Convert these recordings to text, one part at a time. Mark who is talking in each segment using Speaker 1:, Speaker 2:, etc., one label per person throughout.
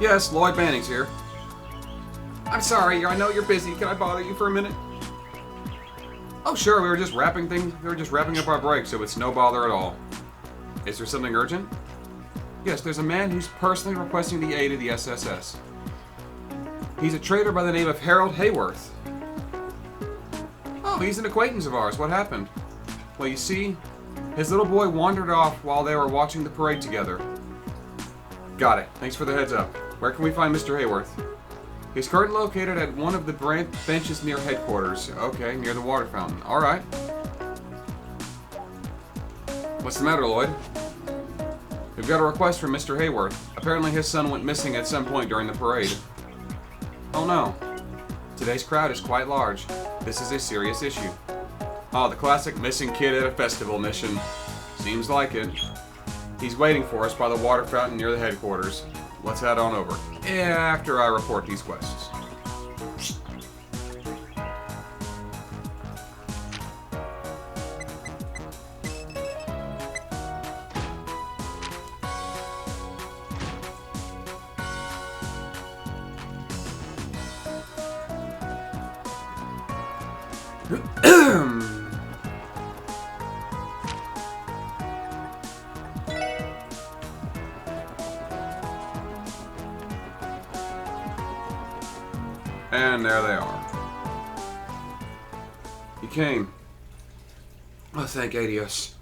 Speaker 1: Yes, Lloyd Manning's here. I'm sorry, I know you're busy. Can I bother you for a minute? Oh, sure, we were just wrapping up our break, so it's no bother at all. Is there something urgent? Yes, there's a man who's personally requesting the aid of the SSS. He's a trader by the name of Harold Hayworth. Oh, he's an acquaintance of ours. What happened? Well, you see, his little boy wandered off while they were watching the parade together. Got it. Thanks for the heads up. Where can we find Mr. Hayworth? He's currently located at one of the benches near headquarters. Okay, near the water fountain. Alright. What's the matter, Lloyd? We've got a request from Mr. Hayworth. Apparently his son went missing at some point during the parade. Oh no. Today's crowd is quite large. This is a serious issue. Oh, the classic missing kid at a festival mission. Seems like it. He's waiting for us by the water fountain near the headquarters. Let's head on over. After I report these quests. And there they are. You came. Oh, thank Adios.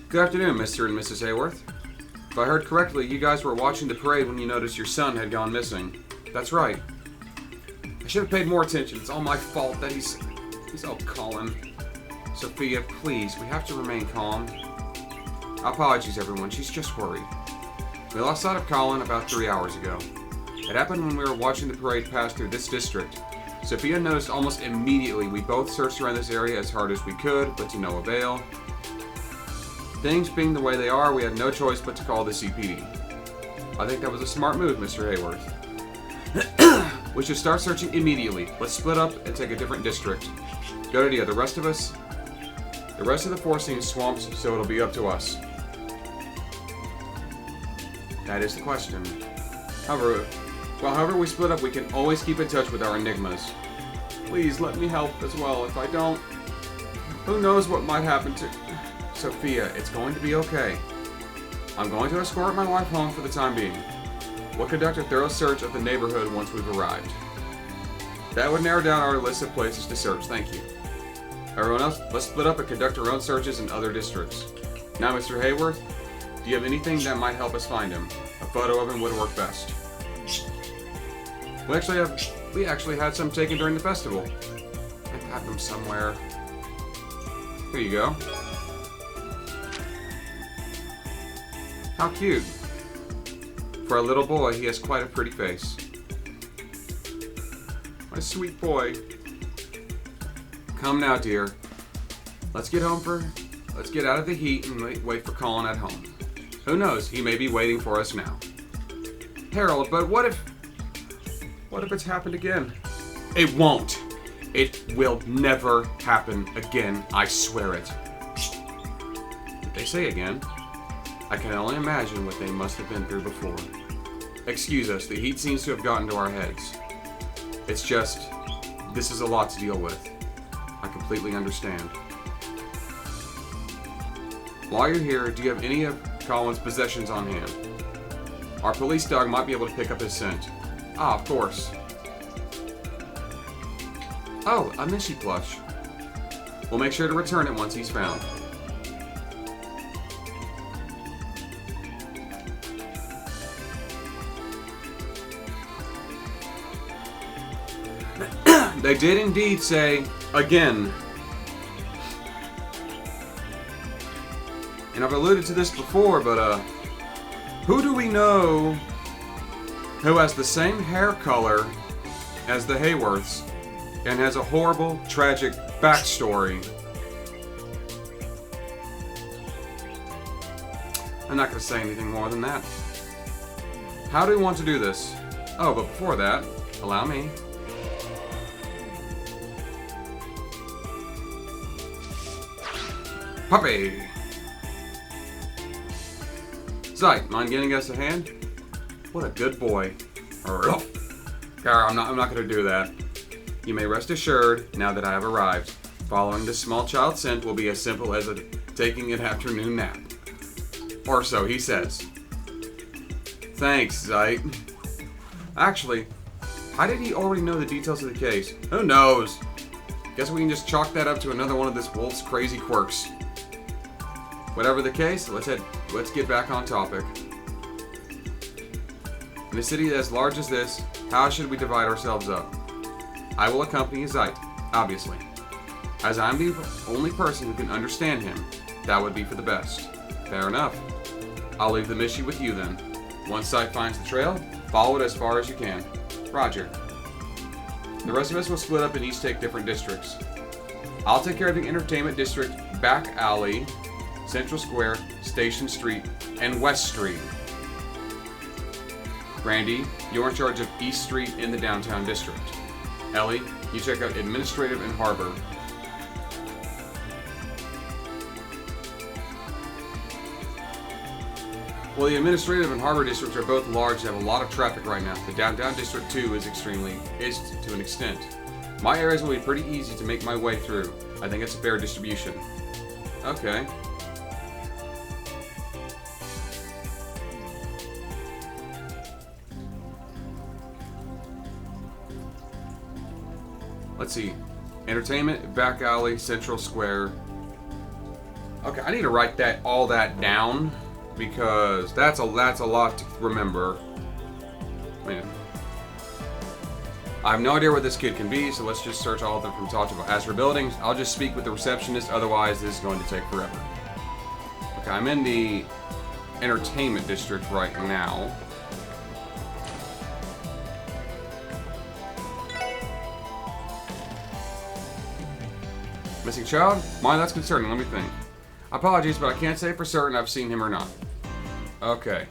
Speaker 1: Good afternoon, Mr. and Mrs. Hayworth. If I heard correctly, you guys were watching the parade when you noticed your son had gone missing. That's right. I should have paid more attention. It's all my fault that he's all Colin. Sophia, please, we have to remain calm. Apologies, everyone. She's just worried. We lost sight of Colin about 3 hours ago. It happened when we were watching the parade pass through this district. Sophia noticed almost immediately. We both searched around this area as hard as we could, but to no avail. Things being the way they are, we had no choice but to call the CPD. I think that was a smart move, Mr. Hayworth. We should start searching immediately. Let's split up and take a different district. Good idea. The rest of the force seems swamped, so it'll be up to us. That is the question. However we split up, we can always keep in touch with our enigmas. Please let me help as well. If I don't, who knows what might happen to Sophia. It's going to be okay. I'm going to escort my wife home for the time being. We'll conduct a thorough search of the neighborhood once we've arrived. That would narrow down our list of places to search. Thank you. Everyone else, let's split up and conduct our own searches in other districts. Now, Mr. Hayworth, do you have anything that might help us find him? A photo of him would work best. We actually had some taken during the festival. I have them somewhere. Here you go. How cute. For a little boy, he has quite a pretty face. My sweet boy. Come now, dear. Let's get out of the heat and wait for Colin at home. Who knows? He may be waiting for us now. Harold, but what if it's happened again? It won't. It will never happen again. I swear it. Did they say again? I can only imagine what they must have been through before. Excuse us, the heat seems to have gotten to our heads. It's just, this is a lot to deal with. I completely understand. While you're here, do you have any of Colin's possessions on hand? Our police dog might be able to pick up his scent. Ah, of course. Oh, a Mishy plush. We'll make sure to return it once he's found. They did indeed say, again. And I've alluded to this before, but who do we know who has the same hair color as the Hayworths and has a horrible, tragic backstory? I'm not going to say anything more than that. How do we want to do this? Oh, but before that, allow me. Puppy! Sight, mind getting us a hand? What a good boy. I'm not going to do that. You may rest assured, now that I have arrived, following this small child scent will be as simple as taking an afternoon nap. Or so he says. Thanks, Zeit. Actually, how did he already know the details of the case? Who knows? Guess we can just chalk that up to another one of this wolf's crazy quirks. Whatever the case, let's get back on topic. In a city as large as this, how should we divide ourselves up? I will accompany Zeit, obviously. As I'm the only person who can understand him, that would be for the best. Fair enough. I'll leave the mission with you then. Once Zeit finds the trail, follow it as far as you can. Roger. The rest of us will split up and each take different districts. I'll take care of the entertainment district, back alley, Central Square, Station Street, and West Street. Randy, you're in charge of East Street in the downtown district. Ellie, you check out Administrative and Harbor. Well, the Administrative and Harbor districts are both large and have a lot of traffic right now. The downtown district too is to an extent. My areas will be pretty easy to make my way through. I think it's a fair distribution. Okay. Let's see. Entertainment, back alley, Central Square. Okay, I need to write all that down because that's a lot to remember. Man. I have no idea where this kid can be, so let's just search all of them from top to bottom. As for buildings, I'll just speak with the receptionist, otherwise this is going to take forever. Okay, I'm in the entertainment district right now. Missing child? Mine, that's concerning. Let me think. Apologies, but I can't say for certain I've seen him or not. Okay.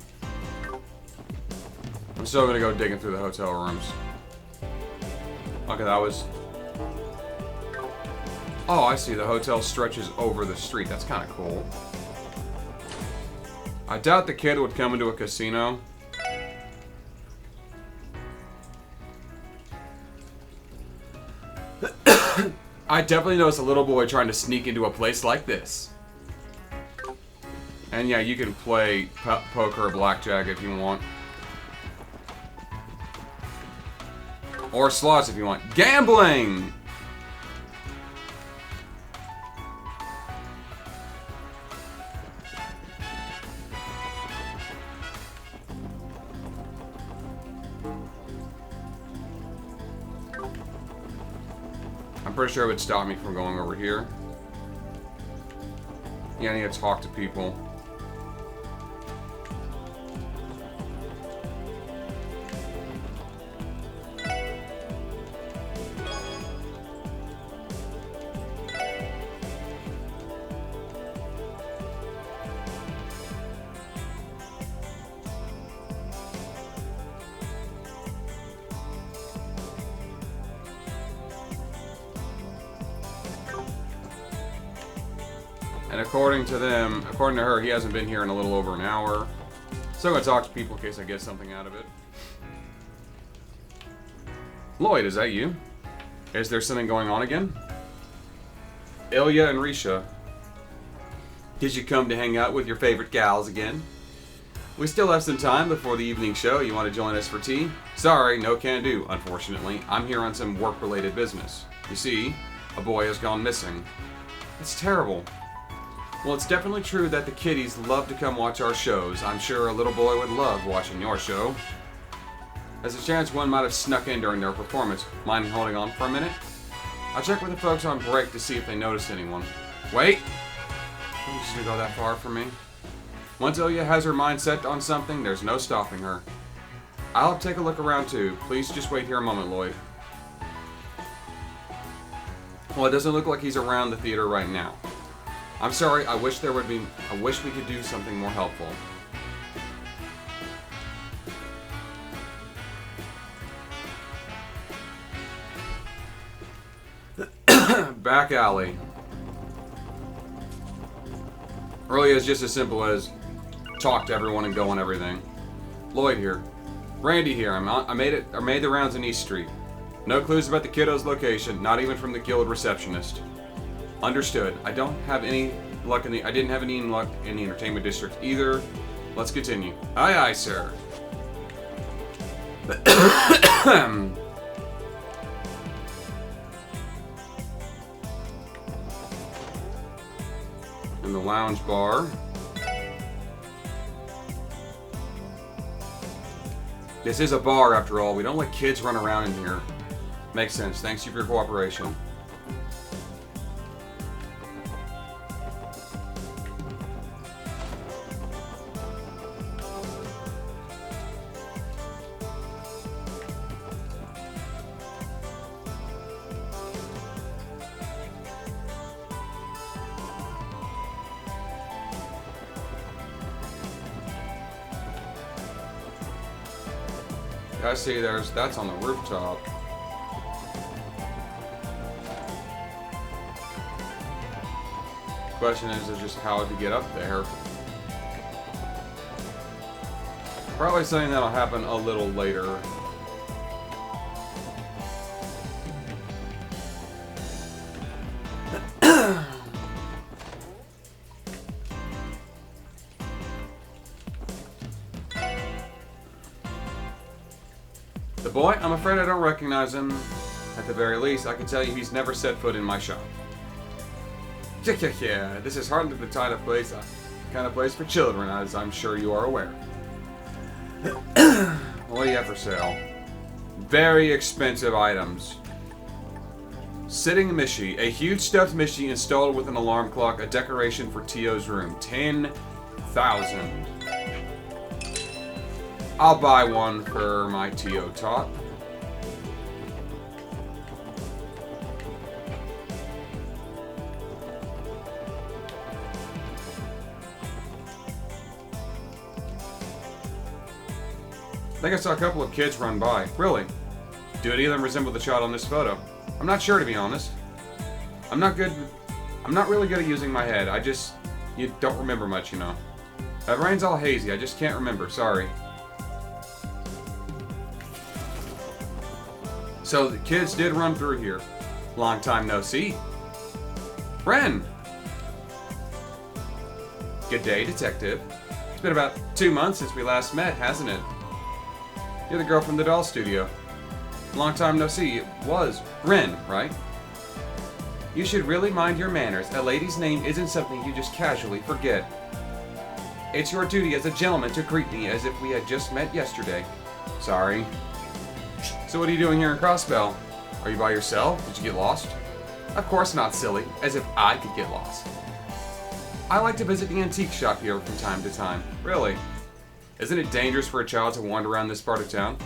Speaker 1: I'm still gonna go digging through the hotel rooms. Okay, that was... Oh, I see. The hotel stretches over the street. That's kind of cool. I doubt the kid would come into a casino. I definitely noticed a little boy trying to sneak into a place like this. And yeah, you can play poker or blackjack if you want. Or slots if you want. Gambling! I'm pretty sure it would stop me from going over here. Yeah, I need to talk to people. And according to her, he hasn't been here in a little over an hour. So I'm going to talk to people in case I get something out of it. Lloyd, is that you? Is there something going on again? Ilya and Risha. Did you come to hang out with your favorite gals again? We still have some time before the evening show. You want to join us for tea? Sorry, no can do, unfortunately. I'm here on some work-related business. You see, a boy has gone missing. It's terrible. Well, it's definitely true that the kiddies love to come watch our shows. I'm sure a little boy would love watching your show. There's a chance one might have snuck in during their performance. Mind holding on for a minute? I'll check with the folks on break to see if they noticed anyone. Wait! I'm just gonna go that far for me. Once Ilya has her mind set on something, there's no stopping her. I'll take a look around too. Please just wait here a moment, Lloyd. Well, it doesn't look like he's around the theater right now. I'm sorry, I wish we could do something more helpful. Back alley. Really is just as simple as talk to everyone and go on everything. Lloyd here. Randy here. I made the rounds in East Street. No clues about the kiddo's location, not even from the guild receptionist. Understood. I didn't have any luck in the entertainment district either. Let's continue. Aye, aye, sir. In the lounge bar. This is a bar, after all. We don't let kids run around in here. Makes sense. Thanks you for your cooperation. I see that's on the rooftop. Question is just how to get up there. Probably something that'll happen a little later. The boy? I'm afraid I don't recognize him. At the very least, I can tell you he's never set foot in my shop. Yeah, this is hardly the kind of place for children, as I'm sure you are aware. What do you have for sale? Very expensive items. Sitting Mishi, a huge stuffed Mishi installed with an alarm clock, a decoration for Tio's room. 10,000. I'll buy one for my Tio top. I think I saw a couple of kids run by. Really? Do any of them resemble the child on this photo? I'm not sure, to be honest. I'm not really good at using my head. You don't remember much, you know. My brain's all hazy. I just can't remember. Sorry. So the kids did run through here. Long time no see. Ren! Good day, detective. It's been about 2 months since we last met, hasn't it? You're the girl from the doll studio. Long time no see. It was Ren, right? You should really mind your manners. A lady's name isn't something you just casually forget. It's your duty as a gentleman to greet me as if we had just met yesterday. Sorry. So what are you doing here in Crossbell? Are you by yourself? Did you get lost? Of course not, silly. As if I could get lost. I like to visit the antique shop here from time to time. Really? Isn't it dangerous for a child to wander around this part of town?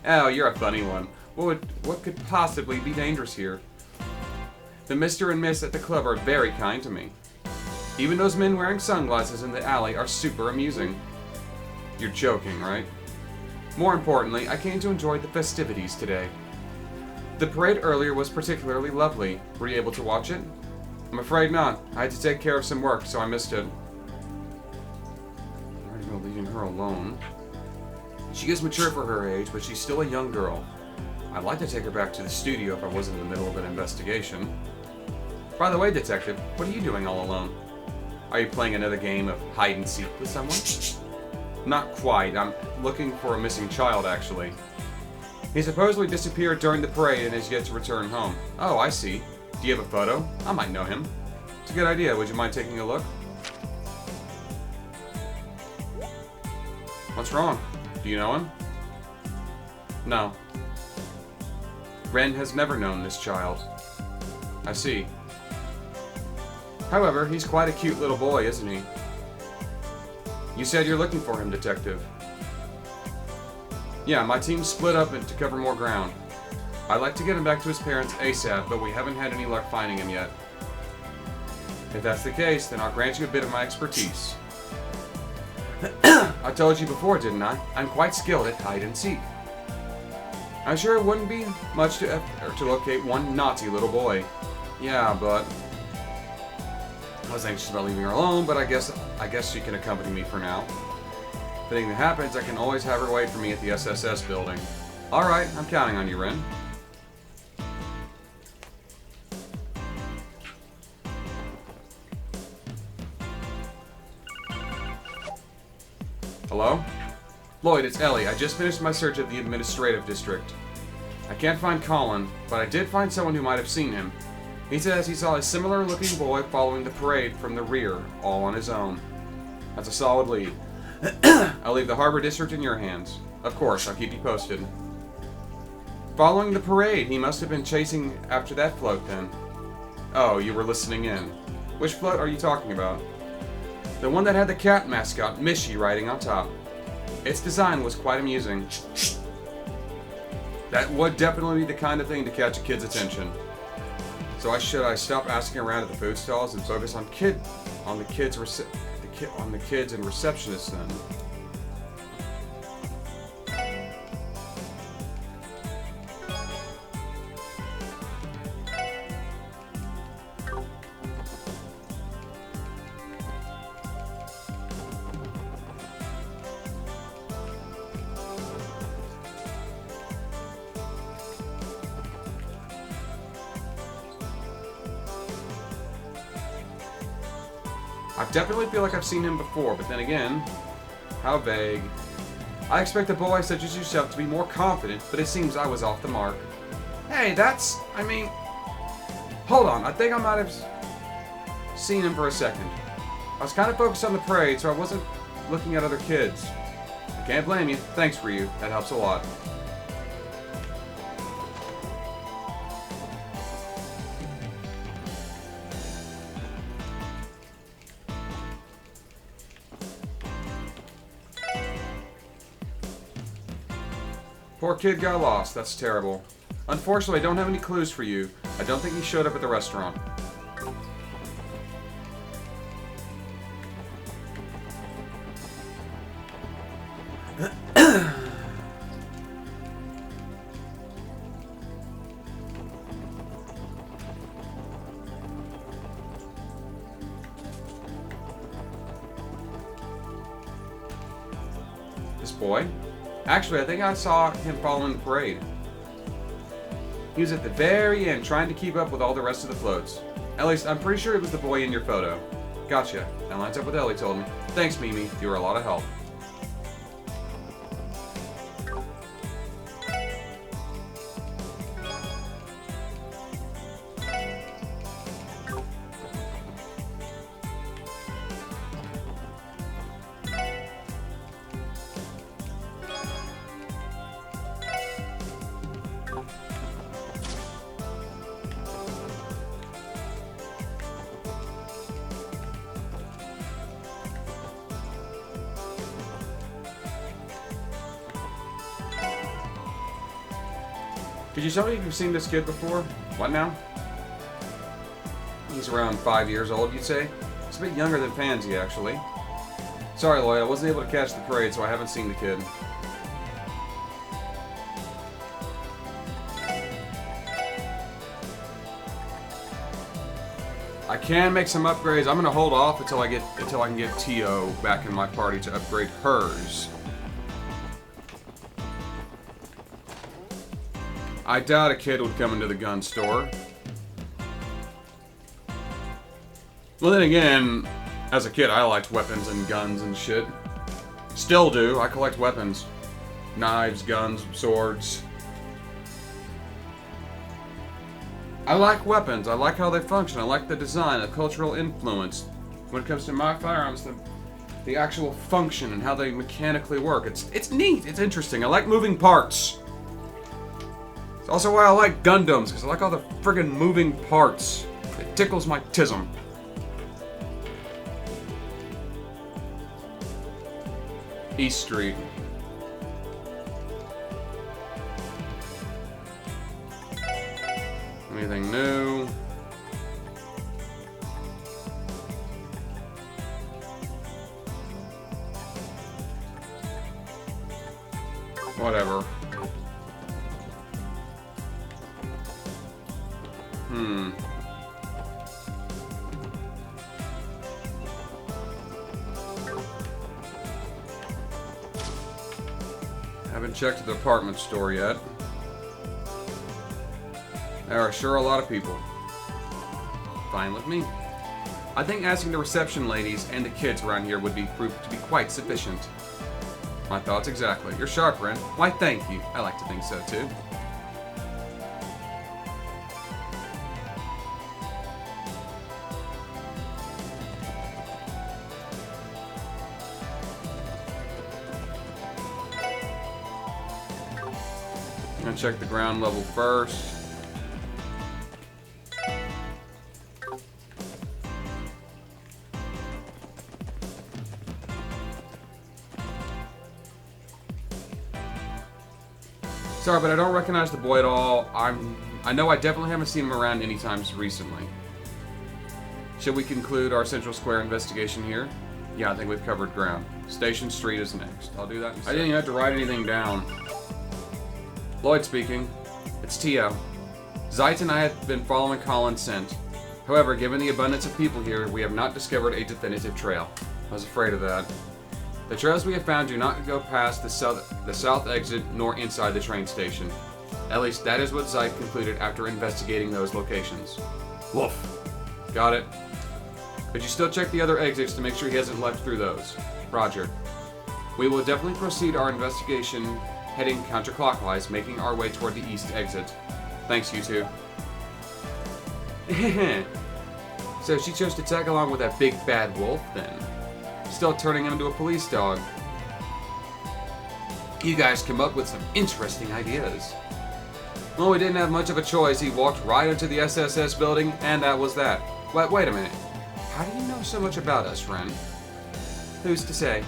Speaker 1: Oh, you're a funny one. What could possibly be dangerous here? The Mr. and Miss at the club are very kind to me. Even those men wearing sunglasses in the alley are super amusing. You're joking, right? More importantly, I came to enjoy the festivities today. The parade earlier was particularly lovely. Were you able to watch it? I'm afraid not. I had to take care of some work, so I missed it. I'm leaving her alone. She is mature for her age, but she's still a young girl. I'd like to take her back to the studio if I wasn't in the middle of an investigation. By the way, detective, what are you doing all alone? Are you playing another game of hide-and-seek with someone? Not quite. I'm looking for a missing child, actually. He supposedly disappeared during the parade and is yet to return home. Oh, I see. Do you have a photo? I might know him. It's a good idea. Would you mind taking a look? What's wrong? Do you know him? No. Ren has never known this child. I see. However, he's quite a cute little boy, isn't he? You said you're looking for him, detective. Yeah, my team split up to cover more ground. I'd like to get him back to his parents ASAP, but we haven't had any luck finding him yet. If that's the case, then I'll grant you a bit of my expertise. I told you before, didn't I? I'm quite skilled at hide-and-seek. I'm sure it wouldn't be much to locate one naughty little boy. Yeah, but... I was anxious about leaving her alone, but I guess she can accompany me for now. If anything happens, I can always have her wait for me at the SSS building. Alright, I'm counting on you, Ren. Hello? Lloyd, it's Ellie. I just finished my search of the administrative district. I can't find Colin, but I did find someone who might have seen him. He says he saw a similar-looking boy following the parade from the rear, all on his own. That's a solid lead. I'll leave the Harbor District in your hands. Of course, I'll keep you posted. Following the parade, he must have been chasing after that float then. Oh, you were listening in. Which float are you talking about? The one that had the cat mascot, Mishy, riding on top. Its design was quite amusing. That would definitely be the kind of thing to catch a kid's attention. So should I stop asking around at the food stalls and focus on the kids and receptionists then? I definitely feel like I've seen him before, but then again, how vague. I expect a boy such as yourself to be more confident, but it seems I was off the mark. Hey, hold on, I think I might have seen him for a second. I was kind of focused on the parade, so I wasn't looking at other kids. I can't blame you. Thanks for you. That helps a lot. Poor kid got lost. That's terrible. Unfortunately, I don't have any clues for you. I don't think he showed up at the restaurant. This boy? Actually, I think I saw him following the parade. He was at the very end, trying to keep up with all the rest of the floats. At least, I'm pretty sure it was the boy in your photo. Gotcha. That lines up with Ellie told me. Thanks, Mimi. You were a lot of help. Could you tell me if you've seen this kid before? What now? He's around 5 years old, you'd say? He's a bit younger than Pansy, actually. Sorry, Lloyd, I wasn't able to catch the parade, so I haven't seen the kid. I can make some upgrades. I'm gonna hold off until I can get T.O. back in my party to upgrade hers. I doubt a kid would come into the gun store. Well, then again, as a kid, I liked weapons and guns and shit. Still do. I collect weapons. Knives, guns, swords. I like weapons. I like how they function. I like the design, the cultural influence. When it comes to my firearms, the actual function and how they mechanically work. It's neat. It's interesting. I like moving parts. It's also why I like Gundams, because I like all the friggin' moving parts. It tickles my tism. East Street. Anything new? Whatever. Haven't checked the department store yet. There are sure a lot of people. Fine with me. I think asking the reception ladies and the kids around here would be proved to be quite sufficient. My thoughts exactly. You're sharp, Ren. Why, thank you. I like to think so, too. I'm gonna check the ground level first. Sorry, but I don't recognize the boy at all. I know I definitely haven't seen him around any times recently. Should we conclude our Central Square investigation here? Yeah, I think we've covered ground. Station Street is next. I'll do that in a second. I didn't even have to write anything down. Lloyd speaking. It's Tio. Zeit and I have been following Colin's scent. However, given the abundance of people here, we have not discovered a definitive trail. I was afraid of that. The trails we have found do not go past the south exit nor inside the train station. At least that is what Zeit concluded after investigating those locations. Woof. Got it. But you still check the other exits to make sure he hasn't left through those. Roger. We will definitely proceed our investigation heading counterclockwise, making our way toward the east exit. Thanks, you two. So she chose to tag along with that big bad wolf, then. Still turning him into a police dog. You guys come up with some interesting ideas. Well, we didn't have much of a choice. He walked right into the SSS building, and that was that. Wait a minute. How do you know so much about us, Ren? Who's to say?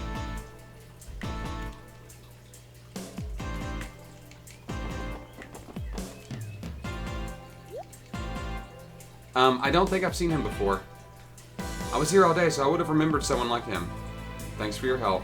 Speaker 1: I don't think I've seen him before. I was here all day, so I would have remembered someone like him. Thanks for your help.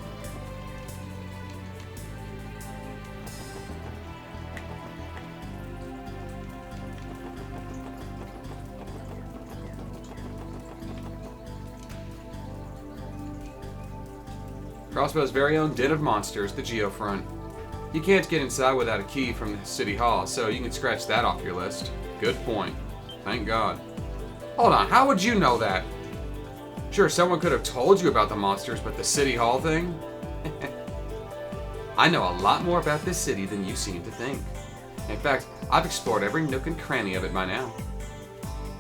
Speaker 1: Crossbow's very own den of monsters, the Geofront. You can't get inside without a key from the City Hall, so you can scratch that off your list. Good point. Thank God. Hold on, how would you know that? Sure, someone could have told you about the monsters, but the City Hall thing? I know a lot more about this city than you seem to think. In fact, I've explored every nook and cranny of it by now.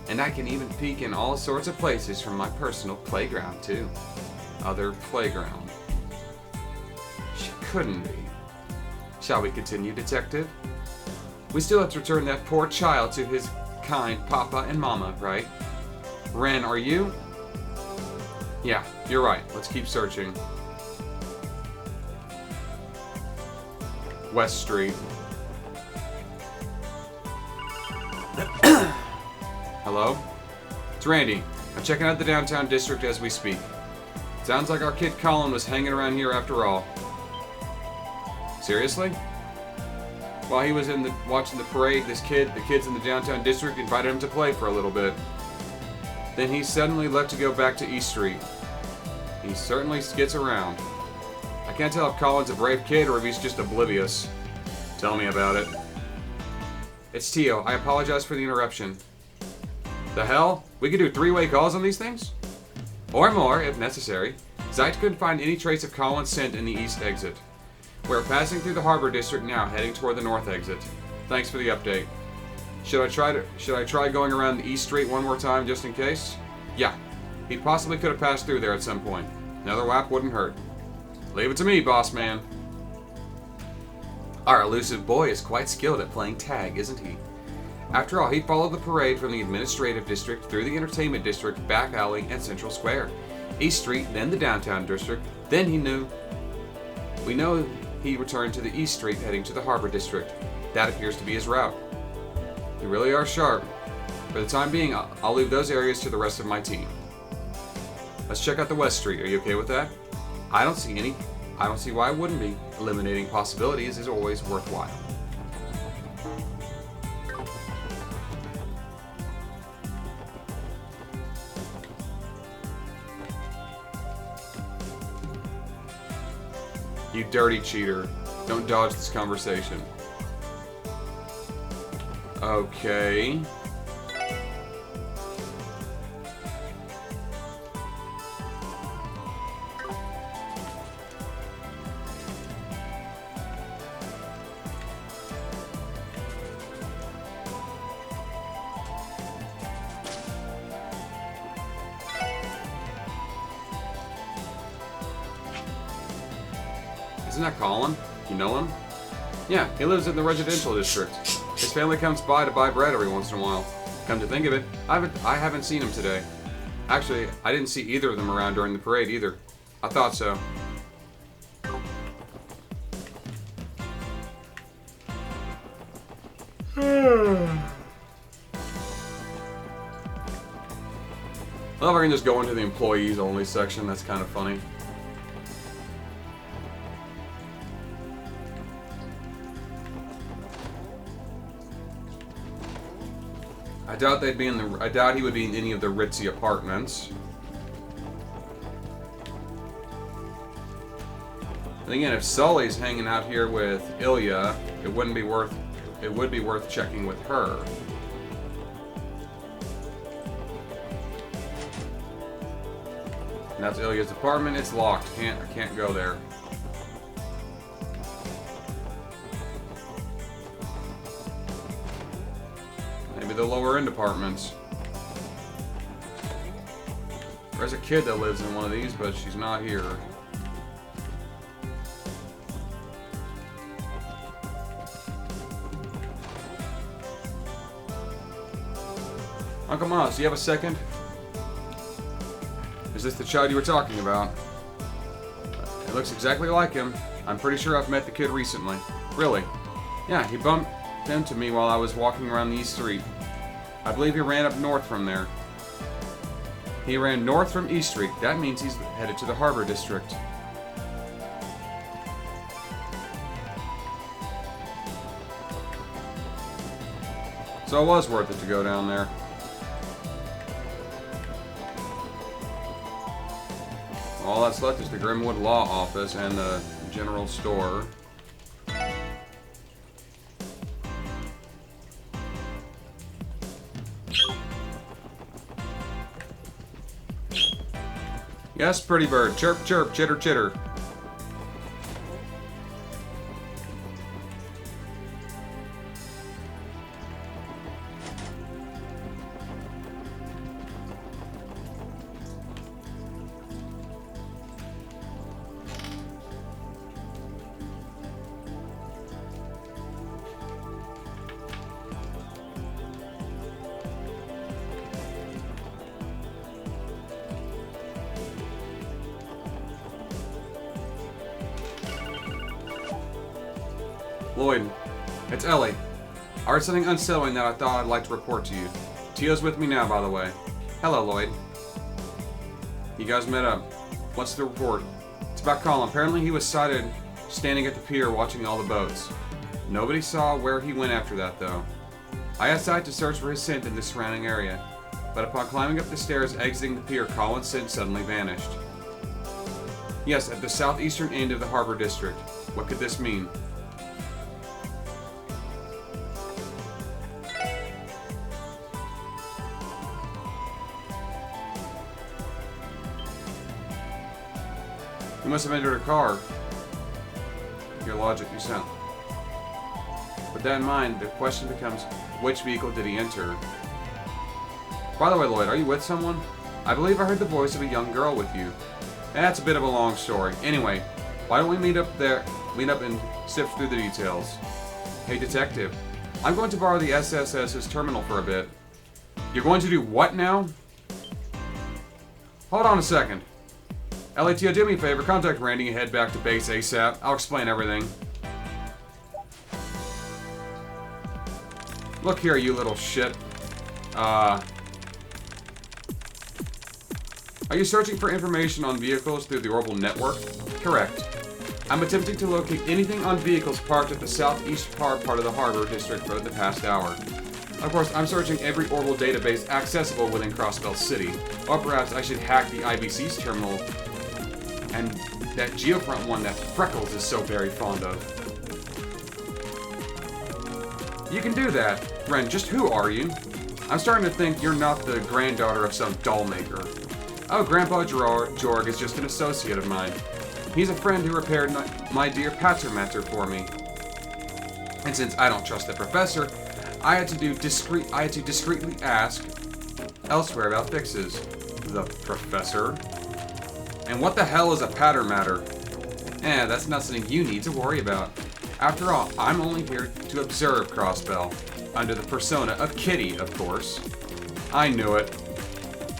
Speaker 1: And I can even peek in all sorts of places from my personal playground, too. Other playground. She couldn't be. Shall we continue, Detective? We still have to return that poor child to his kind Papa and Mama, right? Ren, are you? Yeah, you're right. Let's keep searching. West Street. Hello? It's Randy. I'm checking out the downtown district as we speak. Sounds like our kid Colin was hanging around here after all. Seriously? While he was watching the parade, the kids in the downtown district invited him to play for a little bit. Then he suddenly left to go back to East Street. He certainly gets around. I can't tell if Colin's a brave kid or if he's just oblivious. Tell me about it. It's Tio. I apologize for the interruption. The hell? We could do three-way calls on these things? Or more, if necessary. Zeit couldn't find any trace of Colin's scent in the east exit. We're passing through the Harbor District now, heading toward the north exit. Thanks for the update. Should I try going around the East Street one more time just in case? Yeah. He possibly could have passed through there at some point. Another whack wouldn't hurt. Leave it to me, boss man. Our elusive boy is quite skilled at playing tag, isn't he? After all, he followed the parade from the administrative district through the entertainment district, back alley, and Central Square. East Street, then the downtown district. Then we know he returned to the East Street heading to the Harbor District. That appears to be his route. You really are sharp. For the time being, I'll leave those areas to the rest of my team. Let's check out the West Street. Are you okay with that? I don't see why it wouldn't be. Eliminating possibilities is always worthwhile. You dirty cheater. Don't dodge this conversation. Okay.
Speaker 2: Isn't that Colin? You know him?
Speaker 1: Yeah, he lives in the residential district. His family comes by to buy bread every once in a while. Come to think of it, I haven't seen him today. Actually, I didn't see either of them around during the parade either. I thought so. I love how I can just go into the employees only section. That's kind of funny. I doubt they'd be in the. I doubt he would be in any of the ritzy apartments. And again, if Sully's hanging out here with Ilya, it wouldn't be worth. It would be worth checking with her. And that's Ilya's apartment. It's locked. I can't go there. Maybe the lower end apartments. There's a kid that lives in one of these, but she's not here. Uncle Moss, do you have a second? Is this the child you were talking about? It looks exactly like him. I'm pretty sure I've met the kid recently. Really? Yeah, he bumped into me while I was walking around the East Street. I believe he ran up north from there. He ran north from East Street. That means he's headed to the Harbor District. So it was worth it to go down there. All that's left is the Grimwood Law Office and the general store. Yes, pretty bird. Chirp, chirp, chitter, chitter. Lloyd, it's Ellie. I heard something unsettling that I thought I'd like to report to you. Tio's with me now, by the way. Hello, Lloyd. You guys met up. What's the report? It's about Colin. Apparently he was sighted standing at the pier watching all the boats. Nobody saw where he went after that, though. I asked Ike to search for his scent in the surrounding area, but upon climbing up the stairs exiting the pier, Colin's scent suddenly vanished. Yes, at the southeastern end of the Harbor District. What could this mean? You must have entered a car. Your logic, you sound. With that in mind, the question becomes, which vehicle did he enter? By the way, Lloyd, are you with someone? I believe I heard the voice of a young girl with you. That's a bit of a long story. Anyway, why don't we meet up and sift through the details? Hey, detective, I'm going to borrow the SSS's terminal for a bit. You're going to do what now? Hold on a second. Ellie-Tia, do me a favor, contact Randy and head back to base ASAP. I'll explain everything. Look here, you little shit. Are you searching for information on vehicles through the Orbital Network? Correct. I'm attempting to locate anything on vehicles parked at the southeast part of the Harbor District for the past hour. Of course, I'm searching every Orbital database accessible within Crossbell City. Or perhaps I should hack the IBC's terminal and that Geofront one that Freckles is so very fond of. You can do that. Ren, just who are you? I'm starting to think you're not the granddaughter of some doll maker. Oh, Grandpa Jorg is just an associate of mine. He's a friend who repaired my dear Patermatter for me. And since I don't trust the professor, I had to discreetly ask elsewhere about fixes. The professor? And what the hell is a Patermatter? That's not something you need to worry about. After all, I'm only here to observe Crossbell, under the persona of Kitty, of course. I knew it.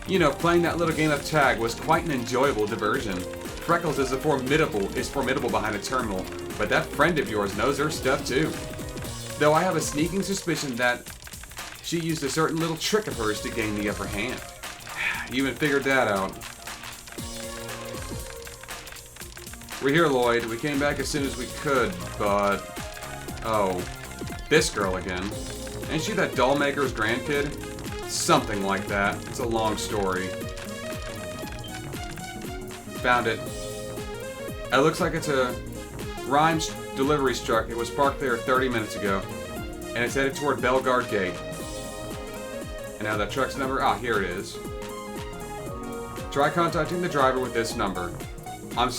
Speaker 1: You know, playing that little game of tag was quite an enjoyable diversion. Freckles is formidable behind a terminal, but that friend of yours knows her stuff too. Though I have a sneaking suspicion that she used a certain little trick of hers to gain the upper hand. You even figured that out. We're here, Lloyd. We came back as soon as we could, but... Oh. This girl again. Ain't she that doll maker's grandkid? Something like that. It's a long story. Found it. It looks like it's a Rhymes delivery truck. It was parked there 30 minutes ago. And it's headed toward Bellegarde Gate. And now that truck's number... Ah, here it is. Try contacting the driver with this number. I'm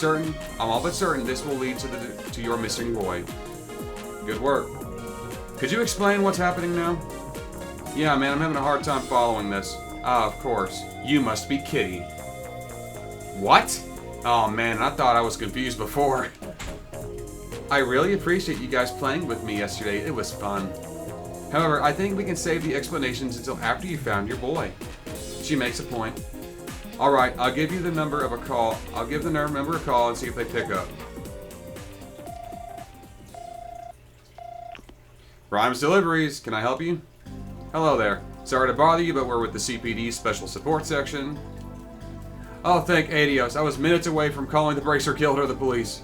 Speaker 1: all but certain this will lead to your missing boy. Good work. Could you explain what's happening now? Yeah, man, I'm having a hard time following this. Ah, of course. You must be Kitty. What? Oh man, I thought I was confused before. I really appreciate you guys playing with me yesterday. It was fun. However, I think we can save the explanations until after you found your boy. She makes a point. Alright, I'll give you the number of a call. I'll give the number a call and see if they pick up. Rhymes Deliveries, can I help you? Hello there. Sorry to bother you, but we're with the CPD Special Support Section. Oh, thank Adios. I was minutes away from calling the Bracer Guild or the police.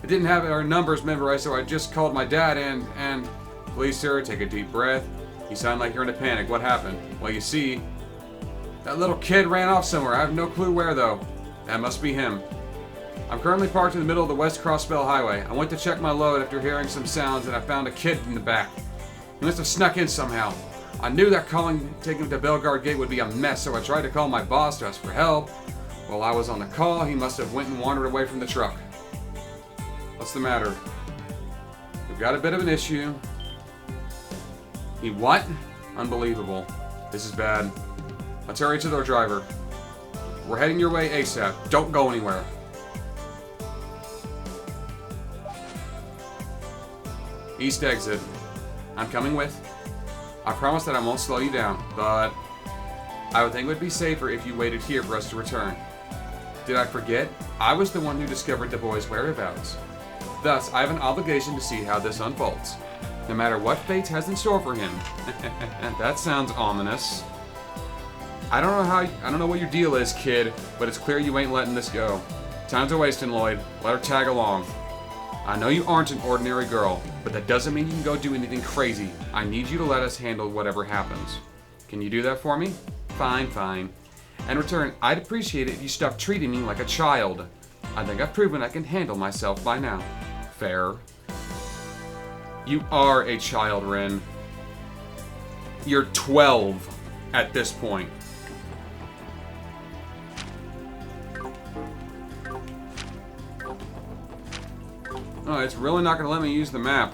Speaker 1: I didn't have our numbers memorized, so I just called my dad and... Please, sir, take a deep breath. You sound like you're in a panic. What happened? Well, you see... That little kid ran off somewhere. I have no clue where, though. That must be him. I'm currently parked in the middle of the West Crossbell Highway. I went to check my load after hearing some sounds, and I found a kid in the back. He must have snuck in somehow. I knew that taking him to Bellegarde Gate would be a mess, so I tried to call my boss to ask for help. While I was on the call, he must have went and wandered away from the truck. What's the matter? We've got a bit of an issue. He what? Unbelievable. This is bad. Let's hurry to their driver. We're heading your way ASAP. Don't go anywhere. East exit. I'm coming with. I promise that I won't slow you down, but I would think it would be safer if you waited here for us to return. Did I forget? I was the one who discovered the boy's whereabouts. Thus, I have an obligation to see how this unfolds, no matter what fate has in store for him. That sounds ominous. I don't know what your deal is, kid, but it's clear you ain't letting this go. Time's a wasting, Lloyd. Let her tag along. I know you aren't an ordinary girl, but that doesn't mean you can go do anything crazy. I need you to let us handle whatever happens. Can you do that for me? Fine, fine. In return, I'd appreciate it if you stopped treating me like a child. I think I've proven I can handle myself by now. Fair. You are a child, Ren. You're 12 at this point. Oh, it's really not going to let me use the map.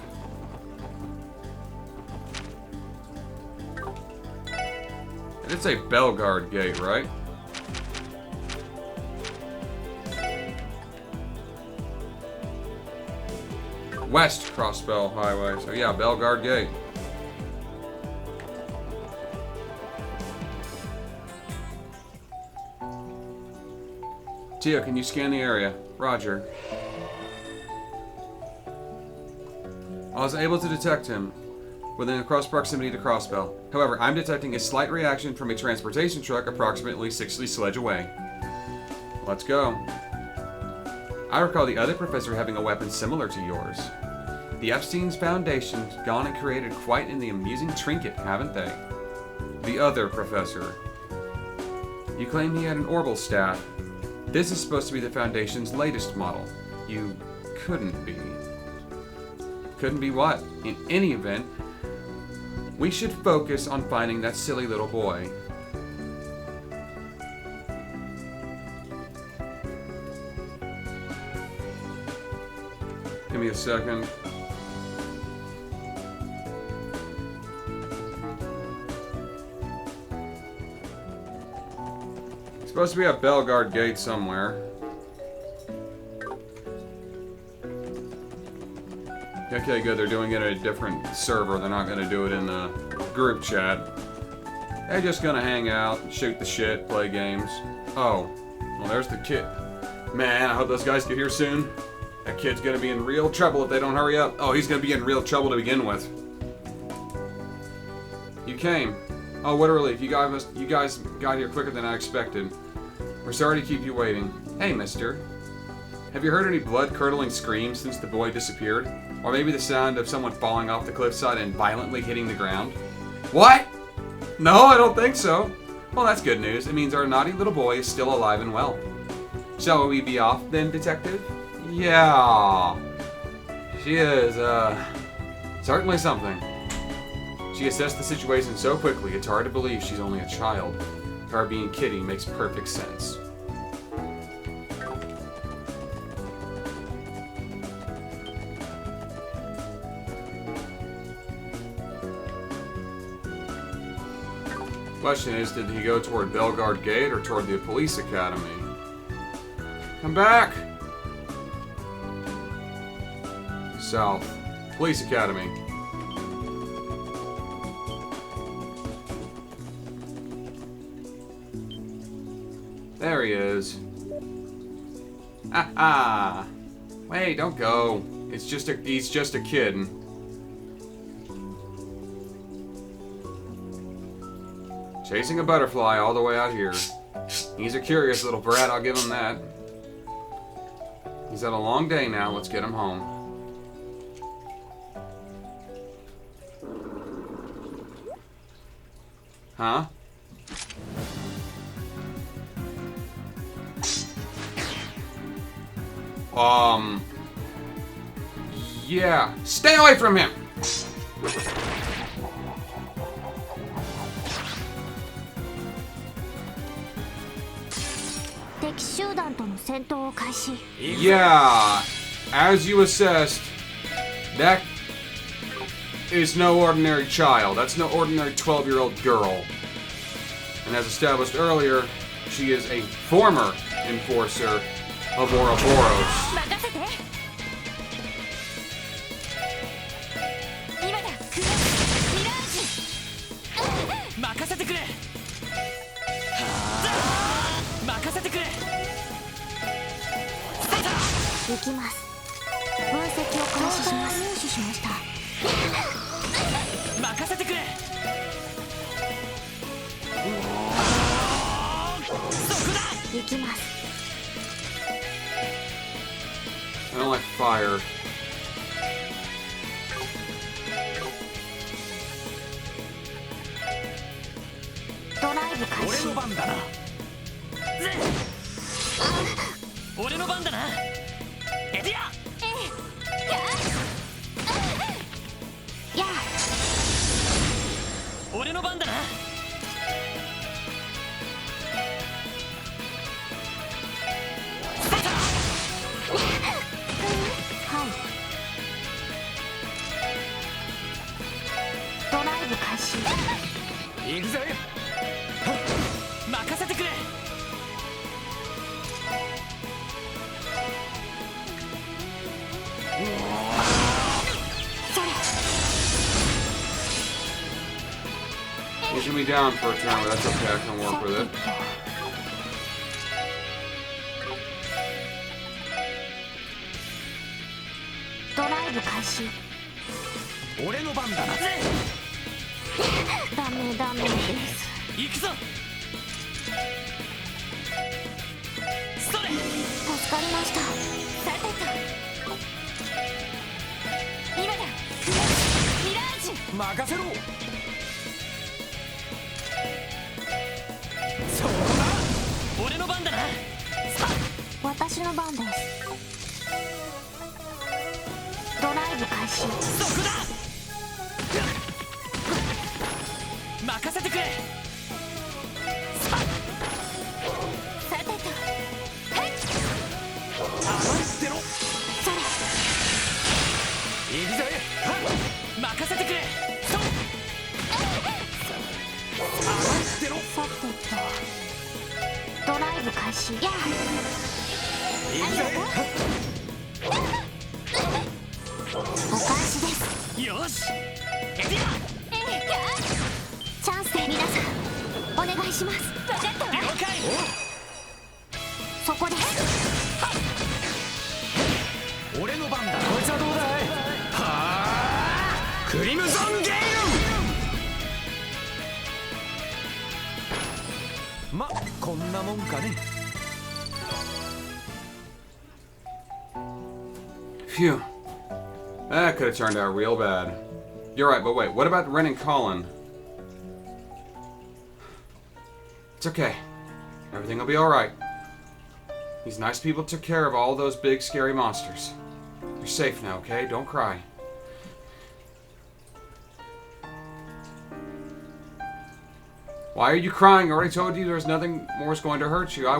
Speaker 1: It did say Bellegarde Gate, right? West Crossbell Highway. So yeah, Bellegarde Gate. Tia, can you scan the area? Roger. I was able to detect him within a close proximity to Crossbell. However, I'm detecting a slight reaction from a transportation truck approximately 60 sledge away. Let's go. I recall the other professor having a weapon similar to yours. The Epstein's Foundation's gone and created quite an amusing trinket, haven't they? The other professor. You claim he had an orbital staff. This is supposed to be the Foundation's latest model. You couldn't be. couldn't be what? In any event, we should focus on finding that silly little boy. Give me a second. Supposed to be at Belgard Gate somewhere. Okay, good. They're doing it at a different server. They're not going to do it in the group chat. They're just going to hang out, shoot the shit, play games. Oh, well, there's the kid. Man, I hope those guys get here soon. That kid's going to be in real trouble if they don't hurry up. Oh, he's going to be in real trouble to begin with. You came. Oh, what a relief. You guys got here quicker than I expected. We're sorry to keep you waiting. Hey, mister. Have you heard any blood-curdling screams since the boy disappeared? Or maybe the sound of someone falling off the cliffside and violently hitting the ground? What? No, I don't think so. Well, that's good news. It means our naughty little boy is still alive and well. Shall we be off then, detective? Yeah. She is, certainly something. She assessed the situation so quickly, it's hard to believe she's only a child. Her being Kitty makes perfect sense. Question is, did he go toward Belgard Gate or toward the police academy? Come back! South. Police academy. There he is. Ah! Wait, don't go. He's just a kid. Chasing a butterfly all the way out here. He's a curious little brat, I'll give him that. He's had a long day now, let's get him home. Huh? Yeah. Stay away from him!
Speaker 3: 敵集団との戦闘を開始。
Speaker 1: Yeah. As you assessed, that is no ordinary child. That's no ordinary 12-year-old girl. And as established earlier, she is a former enforcer of Ouroboros.
Speaker 3: 任せて。今だ。ミラージュ。任せてくれ。任せてくれ。行きます。分析を開始します。入手しました。任せてくれ。そこだ。行きます。
Speaker 1: I don't like fire. He's gonna be down for a turn, but that's okay, I can work with it.
Speaker 3: イブ開始。
Speaker 4: そこだ。任せてくれ。さ
Speaker 3: てと、
Speaker 4: あ、余ってろ。
Speaker 3: それ。
Speaker 4: 行くぜ。はっ、任せてくれ。そう。余ってろ。
Speaker 3: さてと、ドライブ開始。やあ。
Speaker 4: 行くぜ。
Speaker 3: お返しです。
Speaker 4: よし。エリア。
Speaker 3: チャンスで皆さん、お願いします。
Speaker 4: 了解。
Speaker 3: そこです。
Speaker 4: 俺の番だ。こいつはどうだい。はあ、クリムゾンゲーム。ま、こんなもんかね。
Speaker 1: Phew. That could have turned out real bad. You're right, but wait, what about Ren and Colin? It's okay. Everything will be alright. These nice people took care of all those big, scary monsters. You're safe now, okay? Don't cry. Why are you crying? I already told you there's nothing more is going to hurt you. I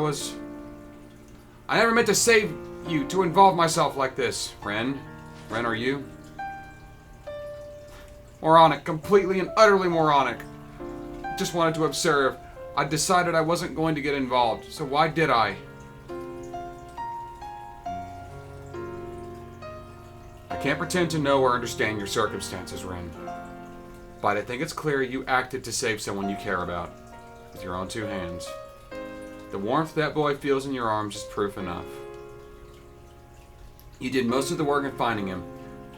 Speaker 1: never meant to save you, to involve myself like this. Ren? Ren, are you? Moronic. Completely and utterly moronic. Just wanted to observe. I decided I wasn't going to get involved, so why did I? I can't pretend to know or understand your circumstances, Ren. But I think it's clear you acted to save someone you care about. With your own two hands. The warmth that boy feels in your arms is proof enough. You did most of the work in finding him.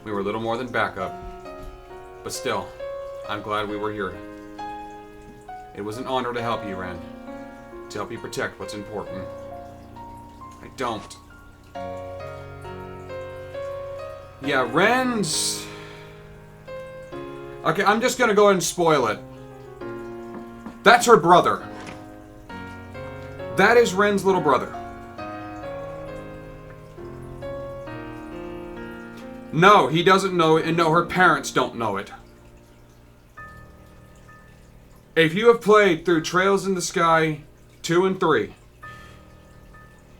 Speaker 1: We were little more than backup. But still, I'm glad we were here. It was an honor to help you, Ren. To help you protect what's important. I don't. Yeah, Ren's... Okay, I'm just gonna go ahead and spoil it. That's her brother. That is Ren's little brother. No, he doesn't know it, and no, her parents don't know it. If you have played through Trails in the Sky 2 and 3,